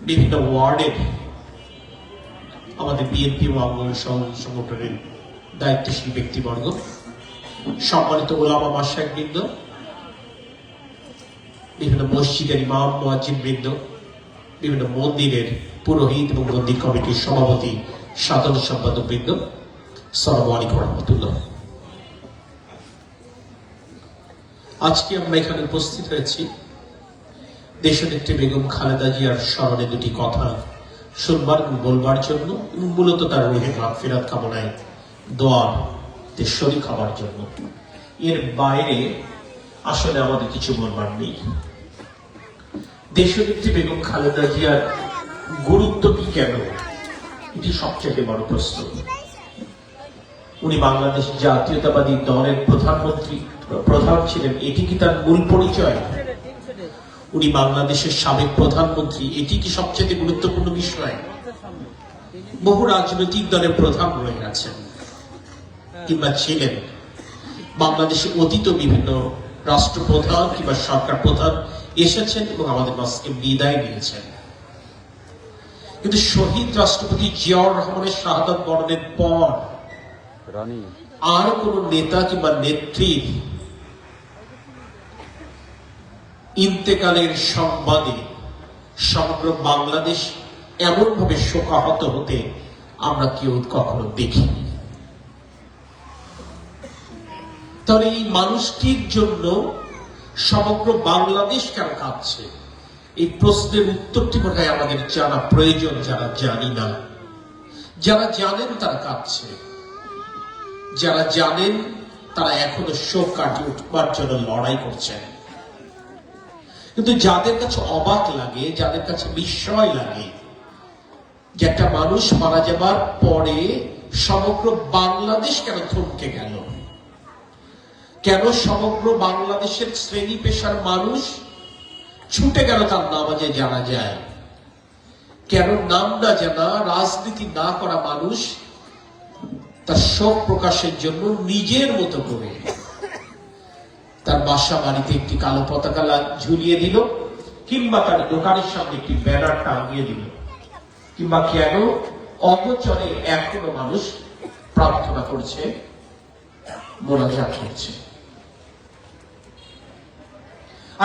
বিভিন্ন ওয়ার্ডের আমাদের বিএনপি ও আন্দোলন সংগঠনের দায়িত্বশীল ব্যক্তিবর্গ, সম্মানিত ওলামা মাশায়েখ বৃন্দ, বিভিন্ন মসজিদের ইমাম মুয়াজ্জিন বৃন্দ, বিভিন্ন মন্দিরের পুরোহিত এবং মন্দির কমিটির সভাপতি, সাধারণ সম্পাদক বৃন্দ, আসসালামু আলাইকুম ওয়া রাহমাতুল্লাহ। আজকে আমরা এখানে উপস্থিত হয়েছি দেশনেত্রী বেগম খালেদা জিয়ার স্মরণে দুটি কথা শুনবার এবং বলবার জন্য, এবং মূলত তার রুহের মাগফিরাত কামনায় দোয়ার শরীক হবার জন্য। এর বাইরে আসলে আমাদের কিছু বলবার নেই। দেশনেত্রী বেগম খালেদা জিয়ার গুরুত্ব কি, কেন, এটি সবচেয়ে বড় প্রশ্ন। উনি বাংলাদেশ জাতীয়তাবাদী দলের প্রধান ছিলেন, এটি কি তার মূল পরিচয়? উনি বাংলাদেশের সাবেক প্রধানমন্ত্রী, এটি কি সবচেয়ে গুরুত্বপূর্ণ বিষয়? বহু রাজনৈতিক দলের প্রধান রয়ে আছেন কিংবা ছিলেন, বাংলাদেশে অতীত বিভিন্ন রাষ্ট্রপ্রধান কিংবা সরকার প্রধান এসেছেন এবং আমাদের মাঝকে বিদায় নিয়েছেন। কিন্তু শহীদ রাষ্ট্রপতি জিয়াউর রহমানের শাহাদাত বরণের পর আর কোন নেতা কিংবা নেত্রীর ইন্তেকালের সংবাদে সমগ্র বাংলাদেশ এমন ভাবে শোকাহত হতে আমরা কেউ কখনো দেখিনি। তাহলে এই মানুষটির জন্য সমগ্র বাংলাদেশ কেন কাঁদছে, এই প্রশ্নের উত্তরটি বোধহয় আমাদের জানা প্রয়োজন। যারা জানি না, যারা জানেন তারা কাঁদছে, যারা জানেন তারা এখনো শোক কাটিয়ে উঠবার জন্য লড়াই করছেন। কিন্তু যাদের কাছে অবাক লাগে, যাদের কাছে বিস্ময় লাগে যে একটা মানুষ মারা যাবার পরে সমগ্র বাংলাদেশ কেন থমকে গেল, কেন সমগ্র বাংলাদেশের শ্রেণী পেশার মানুষ ছুটে গেল তার নামাজে জানা যায়, কেন নাম না জানা রাজনীতি না করা মানুষ তার শোক প্রকাশের জন্য নিজের মতো করে তার বাসা বাড়িতে একটি কালো পতাকা ঝুলিয়ে দিল, কিংবা তার দোকানের সামনে একটি ব্যানার টাঙিয়ে দিল, কিংবা কেন অগোচরে এখনো মানুষ প্রার্থনা করছে, মোনাজাত করছে।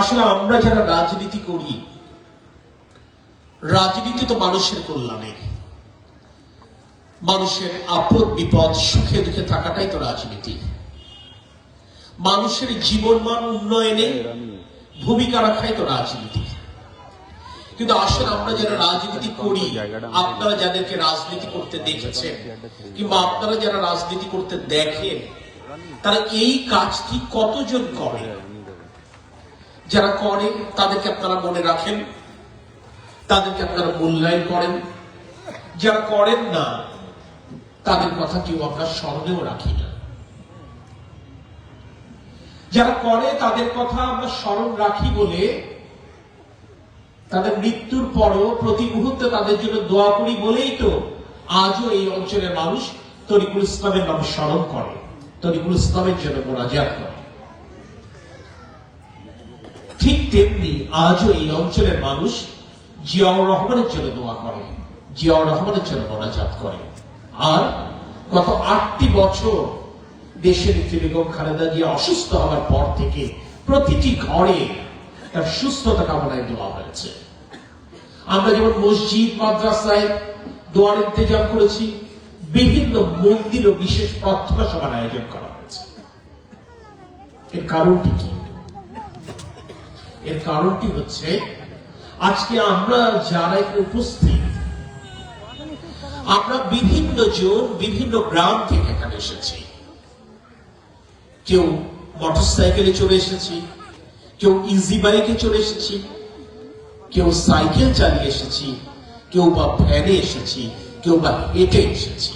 আসলে আমরা যারা রাজনীতি করি, রাজনীতি তো মানুষের কল্যাণে, মানুষের আপদ বিপদ সুখে দুঃখে থাকাটাই তো রাজনীতি। মানুষের জীবনমান উন্নয়নে ভূমিকা রাখাই তো রাজনীতি। কিন্তু আসলে আমরা যারা রাজনীতি করি, আপনারা যাদেরকে রাজনীতি করতে দেখেছেন কিংবা আপনারা যারা রাজনীতি করতে দেখেন, তারা এই কাজটি কতজন করে? যারা করে তাদেরকে আপনারা মনে রাখেন, তাদেরকে আপনারা মূল্যায়ন করেন। যারা করেন না তাদের কথা কেউ আমরা স্মরণেও রাখি না। যারা করে তাদের কথা আমরা স্মরণ রাখি বলে তাদের মৃত্যুর পরও প্রতি মুহূর্তে তাদের জন্য দোয়া করি বলেই তো আজও এই অঞ্চলের মানুষ তরিকুল ইসলামের নাম স্মরণ করে, তরিকুল ইসলামের জন্য মোনাজাত করে। ঠিক তেমনি আজও এই অঞ্চলের মানুষ জিয়াউর রহমানের জন্য দোয়া করে, জিয়াউর রহমানের জন্য মোনাজাত করে। আর গত 8টি বছর দেশের নেত্রী বেগম খালেদা জিয়া অসুস্থ হওয়ার পর থেকে প্রতিটি ঘরে তার সুস্থতা কামনায় দোয়া হয়েছে। আমরা যেমন মসজিদ মাদ্রাসায় দোয়ার ইন্তজাম করেছি, বিভিন্ন মন্দির ও বিশেষ প্রার্থনা সভার আয়োজন করা হয়েছে। এর কারণটি কি? এর কারণটি হচ্ছে আজকে আমরা যারা এখানে উপস্থিত, আমরা বিভিন্ন জন বিভিন্ন গ্রাম থেকে এখানে এসেছি। কেউ মোটরসাইকেলে চলে এসেছি, কেউ ইজি বাইকে চলে এসেছি, কেউ সাইকেল চালিয়ে এসেছি, কেউ বা ভ্যানে এসেছি, কেউ বা হেঁটে এসেছি।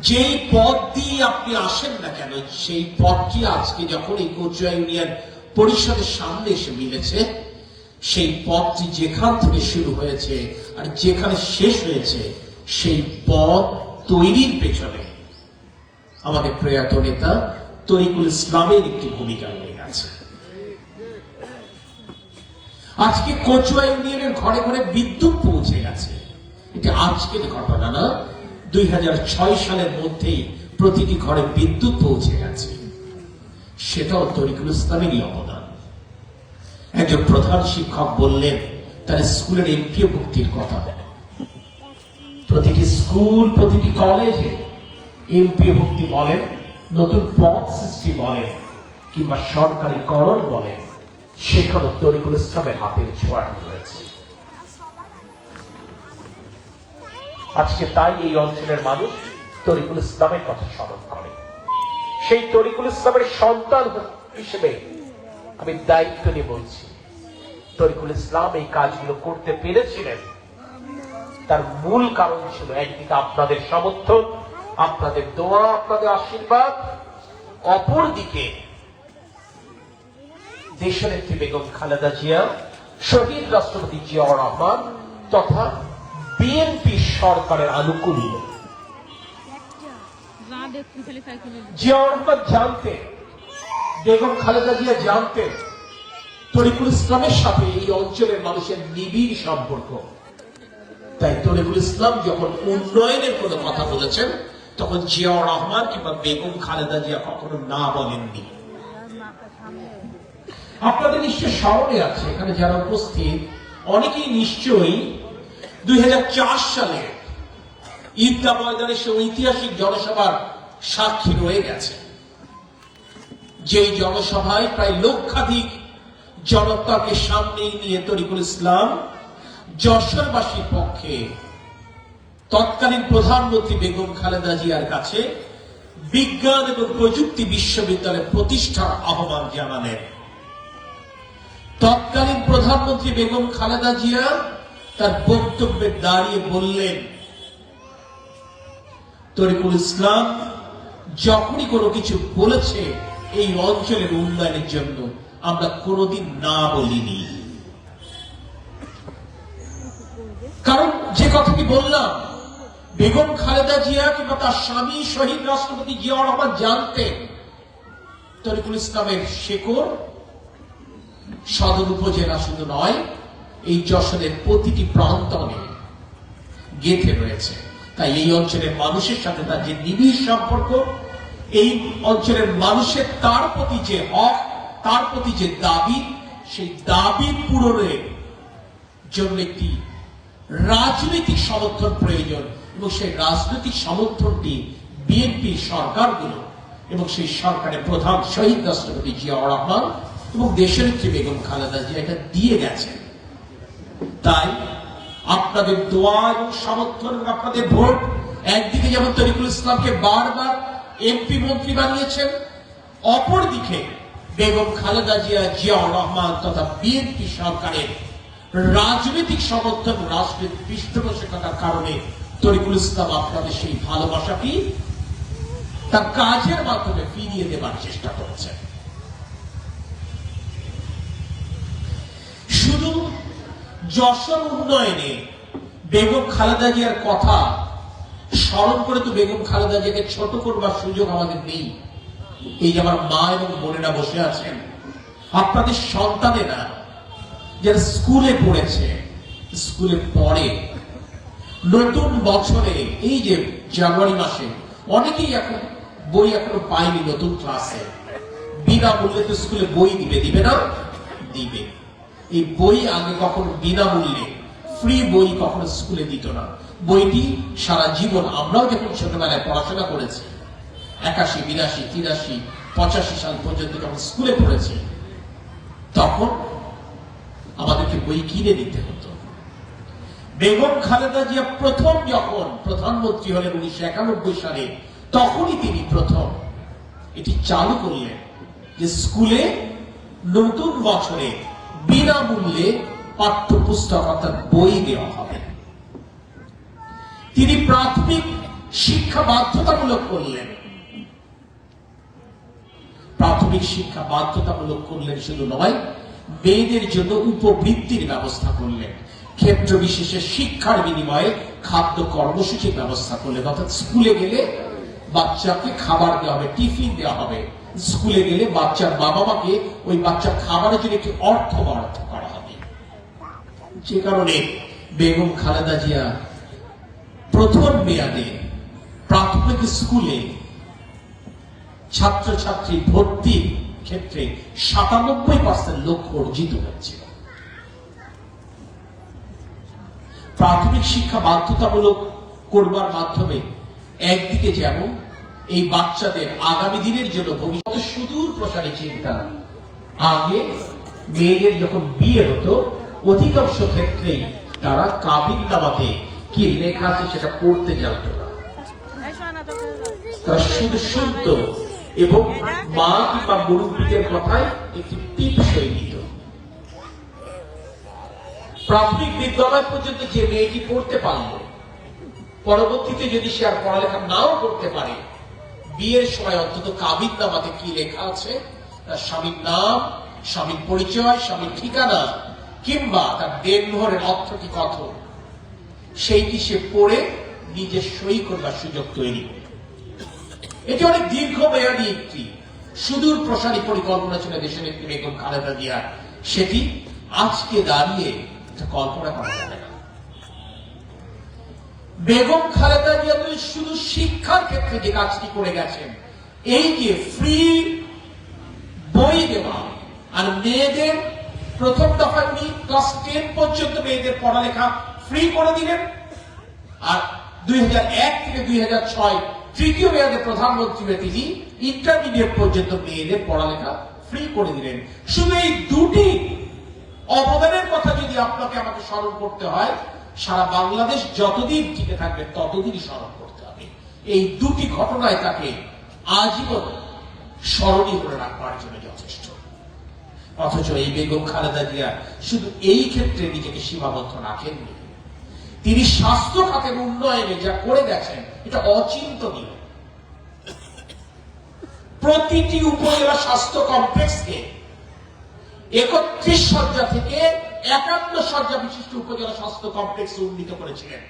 যেই পথ দিয়ে আপনি আসেন না কেন, সেই পথটি আজকে যখন এই কোচবিহার ইউনিয়ন পরিষদের সামনে এসে মিলেছে, সেই পথটি যেখান থেকে শুরু হয়েছে আর যেখানে শেষ হয়েছে, সেই পথ তৈরির পেছনে আমাদের প্রয়াত নেতা তরিকুল ইসলামের একটি ভূমিকা রয়ে গেছে। আজকে কচুয়া ইউনিয়নের ঘরে ঘরে বিদ্যুৎ পৌঁছে গেছে। এটা আজকের ঘটনা না, 2006 সালের মধ্যেই প্রতিটি ঘরে বিদ্যুৎ পৌঁছে গেছে। সেটাও তরিকুল ইসলামেরই অবদান। একজন প্রধান শিক্ষক বললেন তার স্কুলের এমপিও ভুক্তির কথা। প্রতিটি স্কুল, প্রতিটি কলেজে এমপিও ভুক্তি বলেন, নতুন পদ সৃষ্টি বলেন, কিংবা সরকারি করণ বলেন, সেখানে তরিকুল ইসলামের হাতের ছোঁয়া রয়েছে। আজকে তাই এই অঞ্চলের মানুষ তরিকুল ইসলামের কথা স্মরণ করে। সেই তরিকুল ইসলামের সন্তান হিসেবে আমি দায়িত্ব নিয়ে বলছি, তরিকুল ইসলাম এই কাজগুলো করতে পেরেছিলেন, তার মূল কারণ ছিল একদিকে আপনাদের সমর্থন, আপনাদের দোয়া, আপনাদের আশীর্বাদ, অপরদিকে দেশনেত্রী বেগম খালেদা জিয়া, শহীদ রাষ্ট্রপতি জিয়াউর রহমান তথা বিএনপি সরকারের আনুকূল্য। জিয়াউর রহমান জানতেন, বেগম খালেদা জিয়া জানতেন তরিকুল ইসলামের সাথে এই অঞ্চলের মানুষের নিবিড় সম্পর্ক। তাই তরিকুল ইসলাম যখন উন্নয়নের কোনো কথা বলেছেন, তখন জিয়াউর রহমান কিংবা বেগম খালেদা জিয়া কখনো না বলেননি। আপনাদের নিশ্চয় স্মরণে আছে, এখানে যারা উপস্থিত অনেকেই নিশ্চয়ই 2004 সালে ঈদগাহ ময়দানে সে ঐতিহাসিক জনসভার সাক্ষী রয়ে গেছে। যেই জনসভায় প্রায় লক্ষাধিক জনতাকে সামনে নিয়ে তরিকুল ইসলাম যশোরবাসীর পক্ষে তৎকালীন প্রধানমন্ত্রী বেগম খালেদা জিয়ার কাছে বিজ্ঞান এবং প্রযুক্তি বিশ্ববিদ্যালয় প্রতিষ্ঠার আহ্বান জানালেন। তৎকালীন প্রধানমন্ত্রী বেগম খালেদা জিয়া তার বক্তব্যে দাঁড়িয়ে বললেন, তরিকুল ইসলাম যখনই কোনো কিছু বলেছে এই অঞ্চলের উন্নয়নের জন্য, আমরা কোনোদিন না বলিনি। কারণ যে কথাটি বললাম, বেগম খালেদা জিয়া কিংবা তার স্বামী শহীদ রাষ্ট্রপতি জিয়াউর রহমান জানতেন তরিকুল ইসলামের শেকড় সদর উপজেলা শুধু নয়, এই যশোরের প্রতিটি প্রান্তরে গেঁথে রয়েছে। তাই এই অঞ্চলের মানুষের সাথে তার যে নিবিড় সম্পর্ক, এই অঞ্চলের মানুষের তার প্রতি যে হক, তার প্রতি যে দাবি, সেই দাবি পূরণের জন্য একটি রাজনৈতিক সমর্থন প্রয়োজন, এবং সেই রাজনৈতিক সমর্থনটি বিএনপি সরকারগুলো এবং সেই সরকারের প্রধান শহীদ রাষ্ট্রপতি জিয়াউর রহমান এবং দেশনেত্রী বেগম খালেদা জিয়া এটা দিয়ে গেছে। তাই আপনাদের দোয়া এবং সমর্থন এবং আপনাদের ভোট একদিকে যেমন তরিকুল ইসলামকে বারবার এমপি মন্ত্রী বানিয়েছেন, অপরদিকে বেগম খালেদা জিয়া, জিয়াউর রহমান তথা বিএনপি সরকারের রাজনৈতিক সমর্থন, রাজনৈতিক পৃষ্ঠপোষকতার কারণে তরিকুল ইসলাম আপনাদের সেই ভালোবাসাটি তার কাজের মাধ্যমে ফিরিয়ে দেবার চেষ্টা করছে। শুধু যশোর উন্নয়নে বেগম খালেদা জিয়ার কথা স্মরণ করে তো বেগম খালেদা জিয়াকে ছোট করবার সুযোগ আমাদের নেই। এই যে আমার মা এবং বোনেরা বসে আছেন, আপনাদের সন্তানেরা যারা স্কুলে পড়েছে, স্কুলে পড়ে, নতুন বছরে এই যে জানুয়ারি মাসে অনেকেই এখন বই এখনো পায়নি, নতুন ক্লাসে বিনামূল্যে তো স্কুলে বই দিবে না? দিবে। এই বই আগে কখনো বিনামূল্যে ফ্রি বই কখনো স্কুলে দিত না। বইটি সারা জীবন, আমরাও যখন ছোটবেলায় পড়াশোনা করেছি 81, 82, 83, 85 সাল পর্যন্ত যখন স্কুলে পড়েছি, তখন আমাদেরকে বই কিনে দিতে হতো। বেগম খালেদা জিয়া প্রথম যখন প্রধানমন্ত্রী হলেন 1991 সালে, তখনই তিনি প্রথম এটি চালু করলেন যে স্কুলে নতুন বছরে বিনামূল্যে পাঠ্যপুস্তক অর্থাৎ বই দেওয়া হবে। তিনি প্রাথমিক শিক্ষা বাধ্যতামূলক করলেন। প্রাথমিক শিক্ষা বাধ্যতামূলক করলেন শুধু নয়, মেয়েদের জন্য উপবৃত্তির ব্যবস্থা করলেন। ক্ষেত্র বিশেষে শিক্ষার বিনিময়ে খাদ্য কর্মসূচির ব্যবস্থা করলেন। অর্থাৎ স্কুলে গেলে বাচ্চাকে খাবার দেওয়া হবে, টিফিন দেওয়া হবে। স্কুলে গেলে বাচ্চার বাবা মাকে ওই বাচ্চার খাবারের জন্য একটি অর্থ বরাদ্দ করা হবে। যে কারণে বেগম খালেদা জিয়া প্রথম মেয়াদে প্রাথমিক স্কুলে ছাত্রছাত্রী ভর্তির ক্ষেত্রে ৯৭% লক্ষ্য অর্জিত হয়েছিল। প্রাথমিক শিক্ষা বাধ্যতামূলক করবার মাধ্যমে একদিকে যেমন এই বাচ্চাদের আগামী দিনের জন্য ভবিষ্যৎ সুদূর প্রসারী চিন্তা। আগে মেয়েদের যখন বিয়ে হতো অধিকাংশ ক্ষেত্রেই তারা কাবিননামাতে কি লেখা আছে সেটা পড়তে জানতো না, তারা শুধু শুনত এবং মা কিংবা মুরব্বীদের কথায় একটি টিপসই দিত। প্রাথমিক বিদ্যালয় পর্যন্ত যে মেয়েটি পড়তে পারল, পরবর্তীতে যদি সে আর পড়ালেখা নাও করতে পারে, বিয়ের সময় অন্তত কাবিননামাতে কি লেখা আছে, তার স্বামীর নাম, স্বামীর পরিচয়, স্বামীর ঠিকানা কিংবা তার দেনমোহরের অর্থটি কত, সেইটি সে পড়ে নিজের সই করবার সুযোগ তৈরি করে। এটি অনেক দীর্ঘমেয়াদী একটি সুদূর প্রসারী পরিকল্পনা ছিল দেশের একটি বেগম খালেদা জিয়ার। সেটি আজকে দাঁড়িয়ে কল্পনা করা যাবে না। বেগম খালেদা জিয়া শুধু শিক্ষার ক্ষেত্রে যে কাজটি করে গেছেন, এই যে ফ্রি বই দেওয়া আর মেয়েদের প্রথম দফা ক্লাস 10 পর্যন্ত মেয়েদের পড়ালেখা ফ্রি করে দিলেন, আর 2001 থেকে 2006 তৃতীয় মেয়াদে প্রধানমন্ত্রী হয়ে তিনি ইন্টারমিডিয়েট পর্যন্ত মেয়েদের পড়ালেখা ফ্রি করে দিলেন। শুধু এই দুটি অবদানের কথা যদি আপনাকে আমাকে স্মরণ করতে হয়, সারা বাংলাদেশ যতদিন টিকে থাকবে ততদিনই স্মরণ করতে হবে। এই দুটি ঘটনায় তাকে আজীবন স্মরণীয় করে রাখবার জন্য যথেষ্ট। অথচ এই বেগম খালেদা জিয়া শুধু এই ক্ষেত্রে নিজেকে সীমাবদ্ধ রাখেননি, তিনি স্বাস্থ্য খাতের উন্নয়নে যা করে গেছেন এটা অচিন্তনীয়। প্রতিটি উপজেলা স্বাস্থ্য কমপ্লেক্সকে 31 শয্যা থেকে 51 শয্যা বিশিষ্ট উপজেলা স্বাস্থ্য কমপ্লেক্স উন্নীত করেছিলেন।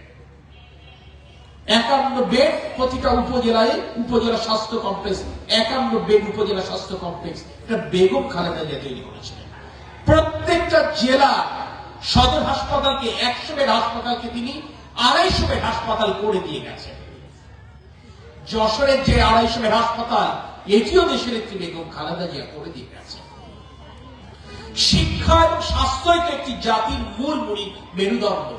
51 বেড প্রতিটা উপজেলায়, উপজেলা স্বাস্থ্য কমপ্লেক্স 51 বেড উপজেলা স্বাস্থ্য কমপ্লেক্স, এটা বেগম খালেদা জিয়া তৈরি করেছিলেন। প্রত্যেকটা জেলা সদর হাসপাতালকে 100 বেড হাসপাতালকে তিনি 250 বেড হাসপাতাল করে দিয়ে গেছেন। যশোরের যে 250 বেড হাসপাতাল, এটিও দেশের একটি বেগম খালেদা জিয়া করে দিয়ে গেছে। শিক্ষা এবং স্বাস্থ্যই তো একটি জাতির মূল মেরুদণ্ড।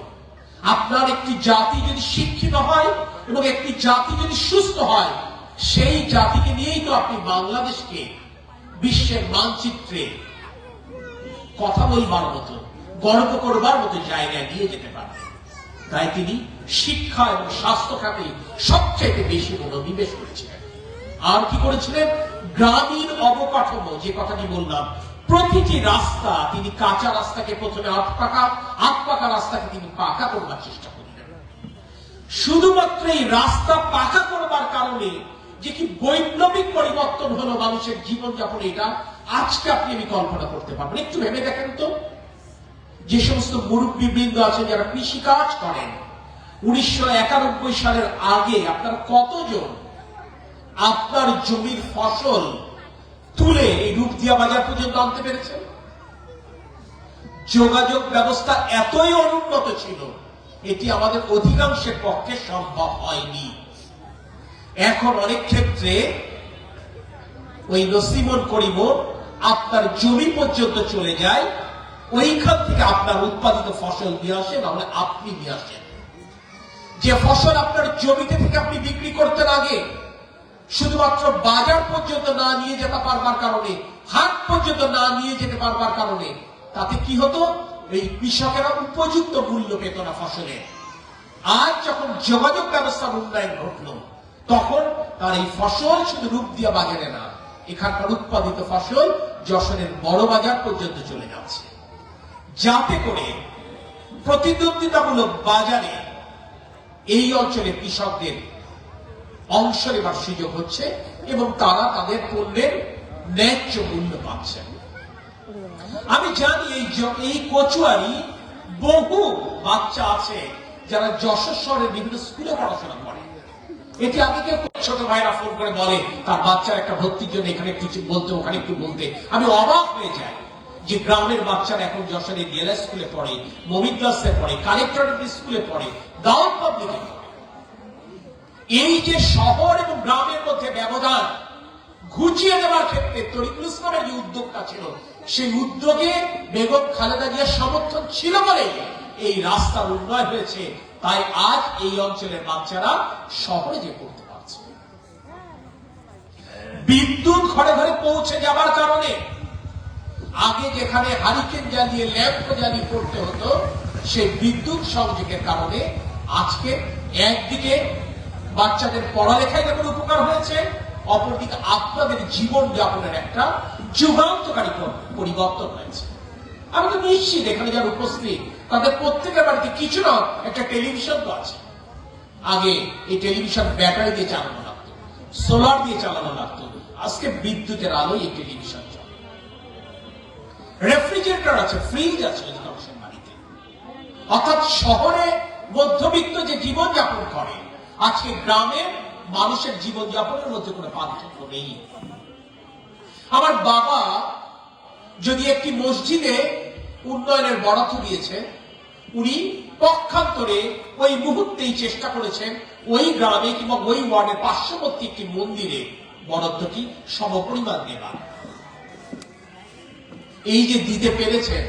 আপনার একটি জাতি যদি শিক্ষিত হয় এবং একটি জাতি যদি সুস্থ হয়, সেই জাতিকে নিয়েই তো আপনি বাংলাদেশকে বিশ্বের মানচিত্রে কথা বলবার মতো, গর্ব করবার মতো জায়গায় নিয়ে যেতে পারবেন। তাই তিনি শিক্ষা এবং স্বাস্থ্য খাতে সবচেয়ে বেশি মনোনিবেশ করেছিলেন। আর কি করেছিলেন? গ্রামীণ অবকাঠামো, যে কথাটি বললাম, প্রতিটি রাস্তা তিনি কাঁচা রাস্তাকে প্রথমে আটপাকা রাস্তাকে তিনি পাকা করবার চেষ্টা করলেন। শুধুমাত্র এই রাস্তা পাকা করবার কারণে যে কি বৈপ্লবিক পরিবর্তন হলো মানুষের জীবনযাপন, এটা আজকে আপনি আমি কল্পনা করতে পারবেন। একটু ভেবে দেখেন তো, যে সমস্ত মুরব্বীবৃন্দ আছেন যারা কৃষিকাজ করেন, 1991 সালের আগে আপনার কতজন আপনার জমির ফসল তুলে এই রূপদিয়া বাজার পর্যন্ত আনতে পেরেছেন? যোগাযোগ ব্যবস্থা এতই অনুন্নত ছিল, এটি আমাদের অধিকাংশের পক্ষে সম্ভব হয়নি। এখন অনেক ক্ষেত্রে ওই নসিমন করিমন আপনার জমি পর্যন্ত চলে যায়, ওইখান থেকে আপনার উৎপাদিত ফসল নিয়ে আসে, নাহলে আপনি নিয়ে আসেন। যে ফসল আপনার জমিতে থেকে আপনি বিক্রি করতেন আগে, শুধুমাত্র বাজার পর্যন্ত না নিয়ে যেতে পারবার কারণে, হাট পর্যন্ত না নিয়ে যেতে পারবার কারণে, তাতে কি হতো? এই কৃষকেরা উপযুক্ত মূল্য পেত না ফসলের। আজ যখন যোগাযোগ ব্যবস্থার উন্নয়ন ঘটল, তখন তার এই ফসল শুধু রূপদিয়া বাজারে না, এখানকার উৎপাদিত ফসল যশোরের বড় বাজার পর্যন্ত চলে যাচ্ছে, যাতে করে প্রতিদ্বন্দ্বিতামূলক বাজারে এই অঞ্চলের কৃষকদের অংশ নেবার সুযোগ হচ্ছে এবং তারা তাদের পণ্যের ন্যায্য মূল্য পাচ্ছেন। আমি জানি এই কচুয়ারি বহু বাচ্চা আছে যারা যশোর শহরের বিভিন্ন স্কুলে পড়াশোনা করে। এটি আগে কেউ ছোট ভাইরা ফোন করে বলে তার বাচ্চার একটা ভর্তির জন্য এখানে একটু বলতে, ওখানে একটু বলতে, আমি অবাক হয়ে যাই যে গ্রামের বাচ্চারা এখন যশোরে ডিএলএ স্কুলে পড়ে, মোমিনদাসে পড়ে, কালেক্টরেট স্কুলে পড়ে, দাউদ পাবলিকে পড়ে। এই যে শহর এবং গ্রামের মধ্যে ব্যবধান ঘুচিয়ে দেওয়ার ক্ষেত্রে তরিকুল ইসলামের যে উদ্যোগটা ছিল, সেই উদ্যোগে বেগম খালেদা জিয়ার সমর্থন ছিল বলে এই রাস্তার উন্নয়ন হয়েছে। তাই আজ এই অঞ্চলের বাচ্চারা শহরে যে পড়তে পারছে। বিদ্যুৎ ঘরে ঘরে পৌঁছে যাবার কারণে আগে যেখানে হারিকেন জ্বালিয়ে ল্যাম্প জ্বালিয়ে পড়তে হতো, সেই বিদ্যুৎ সংযোগের কারণে আজকে একদিকে বাচ্চাদের পড়ালেখায় যেমন উপকার হয়েছে, অপরদিকে আপনাদের জীবন যাপনের একটা যুগান্তকারী পরিবর্তন হয়েছে। আমি তো নিশ্চিত এখানে যারা উপস্থিত তাদের প্রত্যেকের বাড়িতে কিছু না একটা টেলিভিশন তো আছে। আগে এই টেলিভিশন ব্যাটারি দিয়ে চালানো লাগতো, সোলার দিয়ে চালানো লাগতো, আজকে বিদ্যুতের আলোয় এই টেলিভিশন চলে। রেফ্রিজারেটর আছে, ফ্রিজ আছে অধিকাংশের বাড়িতে। অর্থাৎ শহরে মধ্যবিত্ত যে জীবন যাপন করে, আজকে গ্রামের মানুষের জীবন যাপনের মধ্যে কোনো পার্থক্য নেই। আমার বাবা যদি একটি মসজিদে উন্নয়নের বরাদ্দ দিয়েছে, উনি পক্ষান্তরে ওই মুহূর্তেই চেষ্টা করেছেন ওই গ্রামে কিংবা ওই ওয়ার্ডের পার্শ্ববর্তী একটি মন্দিরে বরাদ্দটি সমপরিমাণ দেওয়া। এই যে দিতে পেরেছেন,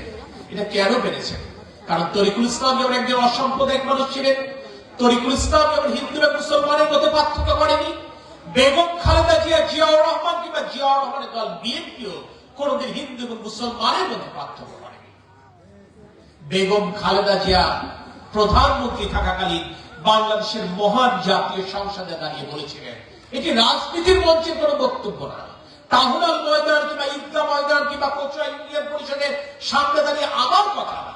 এটা কেন পেরেছেন? কারণ তরিকুল ইসলাম যেমন একজন অসাম্প্রদায়িক মানুষ ছিলেন, তরিকুল ইসলাম যেমন হিন্দু এবং মুসলমানের মধ্যে পার্থক্য করেনি, বেগম খালেদা জিয়া, জিয়াউর রহমান কিংবা জিয়াউর রহমানের দল বিএনপিও কোনদিন হিন্দু এবং মুসলমানের মধ্যে পার্থক্য করেনি। বেগম খালেদা জিয়া প্রধানমন্ত্রী থাকাকালীন বাংলাদেশের মহান জাতীয় সংসদে দাঁড়িয়ে বলেছিলেন, এটি রাজনীতির মঞ্চের কোন বক্তব্য না, তাহুরাল ময়দান কিংবা ঈদগাহ ময়দান কিংবা কচুয়া ইউনিয়ন পরিষদের সামনে দাঁড়িয়ে আমার কথা না,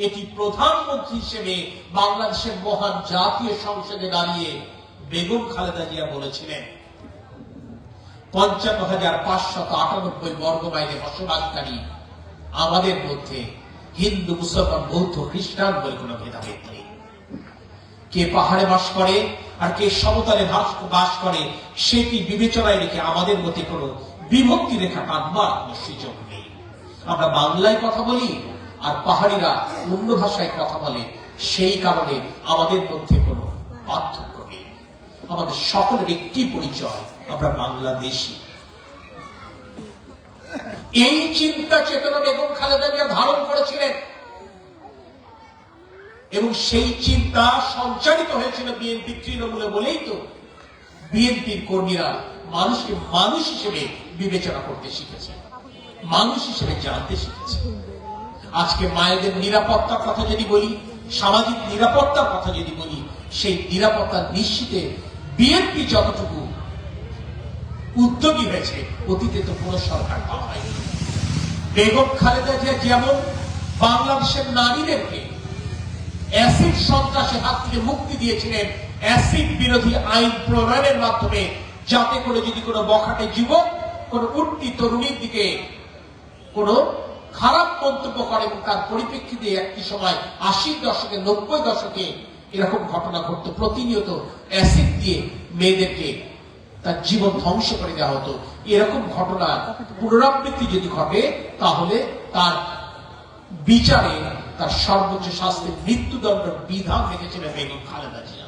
এটি প্রধানমন্ত্রী হিসেবে বাংলাদেশের মহান জাতীয় সংসদে দাঁড়িয়ে বেগম খালেদা জিয়া বলেছিলেন ৫৫,৫৯৮ বর্গ মাইলে বসবাসকারী আমাদের মধ্যে হিন্দু, মুসলমান, বৌদ্ধ, খ্রিস্টান বলে কোনো ভেদাভেদ নেই। কে পাহাড়ে বাস করে আর কে সমতলে বাস করে, সেটি বিবেচনায় রেখে আমাদের মধ্যে কোনো বিভক্তি রেখা টানবার কোনো সুযোগ নেই। আমরা বাংলায় কথা বলি আর পাহাড়িরা অন্য ভাষায় কথা বলে, সেই কারণে আমাদের মধ্যে কোনো পার্থক্য নেই। আমাদের সকলের একটি পরিচয়, আমরা বাংলাদেশী। এই চিন্তা চেতনা বেগম খালেদা জিয়া ধারণ করেছিলেন এবং সেই চিন্তা সঞ্চারিত হয়েছিল বিএনপি তৃণমূলে বলেই তো বিএনপির কর্মীরা মানুষকে মানুষ হিসেবে বিবেচনা করতে শিখেছে, মানুষ হিসেবে জানতে শিখেছে। আজকে মায়েদের নিরাপত্তার কথা যদি বলি, সামাজিক নিরাপত্তার কথা যদি বলি, সেই নিরাপত্তা নিশ্চিতে বিএনপি যতটুকু উদ্যোগী হয়েছে, অতীতে তো কোন সরকার তা হয়নি। বেগম খালেদা জিয়া যেমন বাংলাদেশের নারীদেরকে অ্যাসিড সন্ত্রাসের হাত থেকে মুক্তি দিয়েছিলেন অ্যাসিড বিরোধী আইন প্রণয়নের মাধ্যমে, যাতে করে যদি কোনো বখাটে যুবক কোন উঠতি তরুণীর দিকে কোন খারাপ মন্তব্য করে এবং তার পরিপ্রেক্ষিতে একটি সময় ৮০ দশকে ৯০ দশকে এরকম ঘটনা ঘটতো, প্রতিনিয়ত অ্যাসিড দিয়ে মেয়েদেরকে তার জীবন ধ্বংস করে দেওয়া হতো। এরকম ঘটনা পুনরাবৃত্তি যদি ঘটে, তাহলে তার বিচারে তার সর্বোচ্চ শাস্তির মৃত্যুদণ্ডের বিধান রেখেছিলেন বেগম খালেদা জিয়া।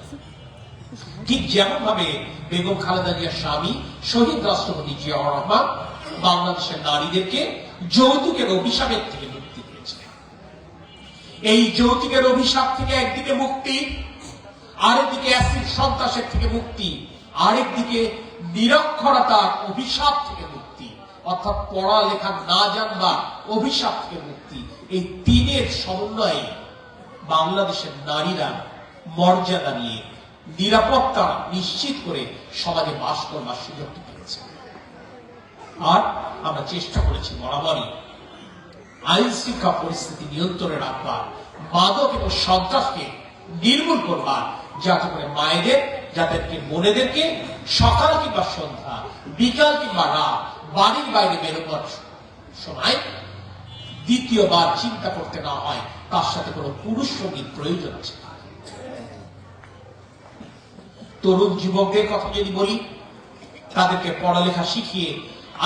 ঠিক যেমন ভাবে বেগম খালেদা জিয়ার স্বামী শহীদ রাষ্ট্রপতি জিয়াউর রহমান বাংলাদেশের নারীদেরকে যৌতুকের অভিশাপের থেকে মুক্তি দিয়েছিলেন। এই যৌতুকের অভিশাপ থেকে একদিকে মুক্তি, আরেকদিকে অ্যাসিড সন্ত্রাসের থেকে মুক্তি, আরেকদিকে নিরক্ষরতার অভিশাপ থেকে মুক্তি, অর্থাৎ পড়ালেখা না জানবার অভিশাপ থেকে মুক্তি। এই তিনের সমন্বয়ে বাংলাদেশের নারীরা মর্যাদা নিয়ে নিরাপত্তা নিশ্চিত করে সমাজে বাস করবার সুযোগ পেয়েছে। আর আমরা চেষ্টা করেছি বরাবরই আইন শৃঙ্খলা পরিস্থিতি নিয়ন্ত্রণে রাখবার, মাদক এবং সন্ত্রাসকে নির্মূল করবার, যাতে করে মায়েদের, যাদেরকে বোনেদেরকে সকাল কিংবা সন্ধ্যা, বিকাল কিংবা রাত বাড়ির বাইরে বেরোবার সময় দ্বিতীয়বার চিন্তা করতে না হয় তার সাথে কোনো পুরুষ সঙ্গীর প্রয়োজন আছে। তরুণ যুবকদের কথা যদি বলি, তাদেরকে পড়ালেখা শিখিয়ে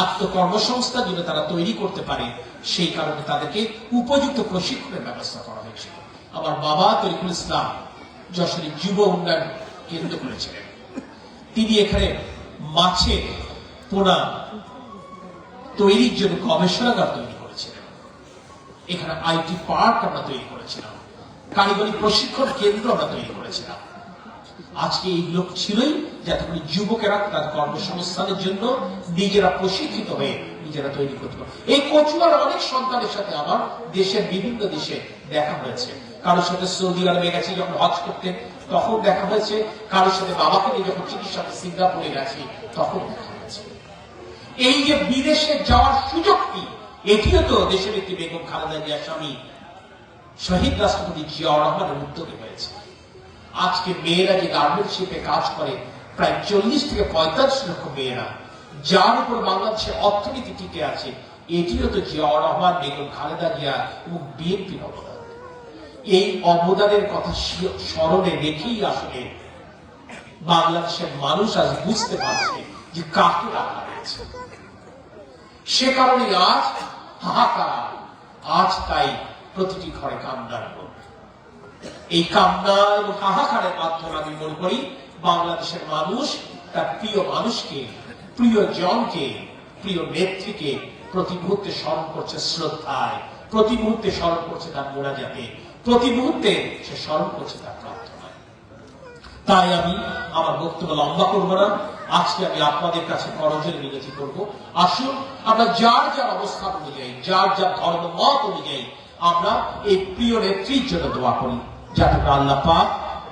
আত্মকর্মসংস্থান যদি তারা তৈরি করতে পারে, সেই কারণে তাদেরকে উপযুক্ত প্রশিক্ষণের ব্যবস্থা করা হয়েছিল। আমার বাবা তরিকুল ইসলাম যশোরে যুব উন্নয়ন কেন্দ্র করেছিলেন। তিনি এখানে মাছের পোনা তৈরির জন্য গবেষণাগার তৈরি করেছিলেন। এখানে আইটি পার্ক আমরা তৈরি করেছিলাম, কারিগরি প্রশিক্ষণ কেন্দ্র আমরা তৈরি করেছিলাম। আজকে এই লোক ছিলই যাতে করে যুবকেরা তার কর্মসংস্থানের জন্য নিজেরা প্রশিক্ষিত হয়ে নিজেরা তৈরি করতে পারে। এই কচুয়ার অনেক সন্তানের সাথে আমার দেশের বিভিন্ন দেশে দেখা হয়েছে। কারোর সাথে সৌদি আরবে গেছি যখন হজ করতে, তখন দেখা হয়েছে। কারোর সাথে বাবাকে নিয়ে যখন চিকিৎসাতে সিঙ্গাপুরে গেছি, তখন দেখা হয়েছে। এই যে বিদেশে যাওয়ার সুযোগটি, এটিও তো দেশের একটি বেগম খালেদা জিয়ার স্বামী শহীদ রাষ্ট্রপতি জিয়াউর রহমানের উদ্যোগে হয়েছে। আজকে মেয়েরা যে গার্মেন্টস শিল্পে কাজ করে, প্রায় 40 থেকে 45 লক্ষ মেয়েরা, যার উপর বাংলাদেশের অর্থনীতি টিকে আছে, এটিও তো জিয়াউর রহমান, বেগম খালেদা জিয়া এবং বিএনপির অবদান। এই অবদানের কথা স্মরণে রেখেই আসলে বাংলাদেশের মানুষ আজ বুঝতে পারছে যে কাকে রাখা হয়েছে। সে কারণে আজ হাহাকার, আজ তাই প্রতিটি ঘরে কান্নার রোগ। এই কান্না এবং হাহাকারের মাধ্যমে আমি মনে করি বাংলাদেশের মানুষ তার প্রিয় মানুষকে, প্রিয় জনকে, প্রিয় নেত্রীকে প্রতি মুহূর্তে স্মরণ করছে শ্রদ্ধায়, প্রতি মুহূর্তে স্মরণ করছে তার মোনাজাতে, প্রতি মুহূর্তে সে স্মরণ করছে তার প্রার্থনায়। তাই আমি আমার বক্তব্য লম্বা করবো না। আজকে আমি আপনাদের কাছে করজোড়ে মিনতি করব, আসুন আমরা যার যার অবস্থান অনুযায়ী, যার যার ধর্ম মত অনুযায়ী আমরা এই প্রিয় নেত্রীর জন্য দোয়া করি, যাতে আল্লাহ পাক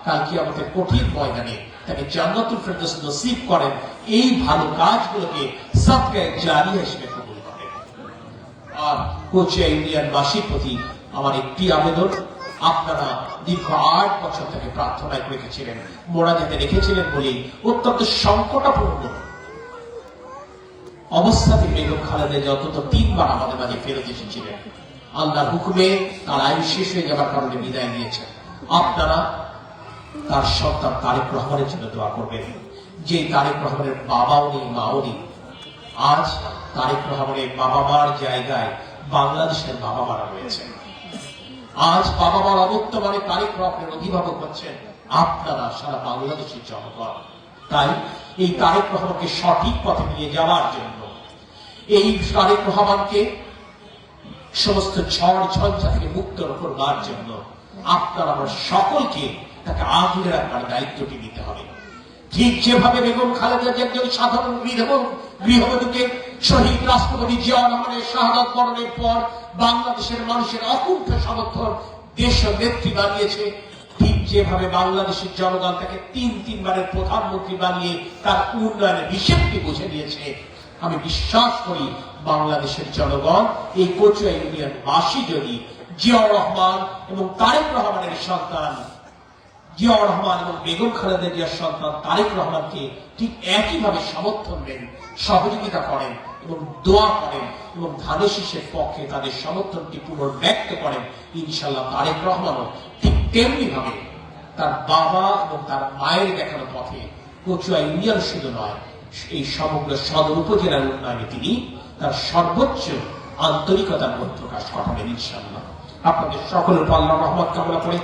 কালকে আমাদের কঠিন ময়দানে তাকে জান্নাতুল ফেরদৌস নসিব করেন, এই ভালো কাজগুলোকে সাদকা জারিয়া হিসেবে কবুল করেন। আর কোচিয়া ইউনিয়নবাসীর প্রতি আমার একটি আবেদন, আপনারা দীর্ঘ 8 বছর থেকে প্রার্থনায় রেখেছিলেন, মোনাজাতে রেখেছিলেন বলেই অত্যন্ত সংকটাপূর্ণ অবস্থাতে বেগম খালেদা জিয়া অন্তত 3 বার আমাদের মাঝে ফেরত এসেছিলেন। আল্লাহর হুকুমে তার আয়ু শেষ হয়ে যাবার কারণে বিদায় নিয়েছেন। আপনারা তার সন্তান তারেক রহমানের জন্য দোয়া করবেন, যে তারেক রহমানের বাবাও নেই, মাও নেই। আজ তারেক রহমানের বাবা মার জায়গায় বাংলাদেশের বাবা মারা রয়েছে। আজ বাবা মার অবর্তমানে তারেক রহমানের অভিভাবক হচ্ছেন আপনারা, সারা বাংলাদেশের জনগণ। তাই এই তারেক রহমানকে সঠিক পথে নিয়ে যাওয়ার জন্য, এই তারেক রহমানকে সমস্ত ঝড় ঝঞ্ঝা থেকে মুক্ত করবার জন্য আপনারা আমরা সকলকে তাকে আগলে রাখবার দায়িত্বটি নিতে হবে। ঠিক যেভাবে বেগম খালেদা জিয়া একজন সাধারণ গৃহবধূকে শহীদ রাষ্ট্রপতি জিয়াউর রহমানের শাহাদাত বরণের পর বাংলাদেশের মানুষের অকুণ্ঠ সমর্থন দেশ নেত্রী বানিয়েছে, ঠিক যেভাবে বাংলাদেশের জনগণ তাকে 3 বারের প্রধানমন্ত্রী বানিয়ে তার উন্নয়নের হিসেবটি বুঝে নিয়েছে। আমি বিশ্বাস করি বাংলাদেশের জনগণ, এই কচুয়া ইউনিয়নবাসী যদি জিয়াউর রহমান এবং তারেক রহমানের সন্তান জিয়াউর রহমান এবং বেগম খালেদা জিয়ার সন্তান তারেক রহমানকে ঠিক একইভাবে সমর্থন দেন, সহযোগিতা করেন এবং দোয়া করেন এবং ধানের শীষের পক্ষে তাদের সমর্থনটি পুনর্ব্যক্ত করেন, ইনশাল্লাহ তারেক রহমানও ঠিক তেমনি ভাবে তার বাবা এবং তার মায়ের দেখানো পথে কচুয়া ইউনিয়ন শুধু নয়, এই সমগ্র সদর উপজেলার উন্নয়নে তিনি তার সর্বোচ্চ আন্তরিকতার প্রকাশ ঘটাবেন ইনশাআল্লাহ। আপনাদের সকলের আল্লাহ রহমত কামনা করে,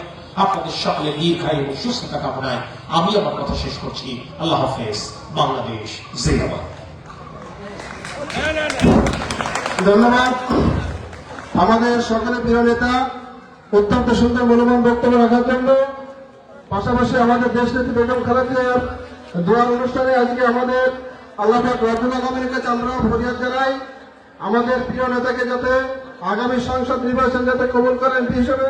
আপনাদের সকলের দীর্ঘায়ু এবং সুস্থতা কামনায় আমি আমার কথা শেষ করছি। আল্লাহ হাফেজ। বাংলাদেশ জিন্দাবাদ। ধন্যবাদ আমাদের সকলের প্রিয় নেতা অত্যন্ত সুন্দর মূল্যবান বক্তব্য রাখার জন্য। পাশাপাশি আমাদের দেশ নেত্রী বেগম খালেদা জিয়ার দোয়ার অনুষ্ঠানে আজকে আমাদের আল্লাহ পাক রব্বুল আলামিনের কাছে আমরা ফরিয়াদ জানাই, আমাদের প্রিয় নেতাকে যাতে আগামী সংসদ নির্বাচন যাতে কবুল করেন এমপি হিসেবে।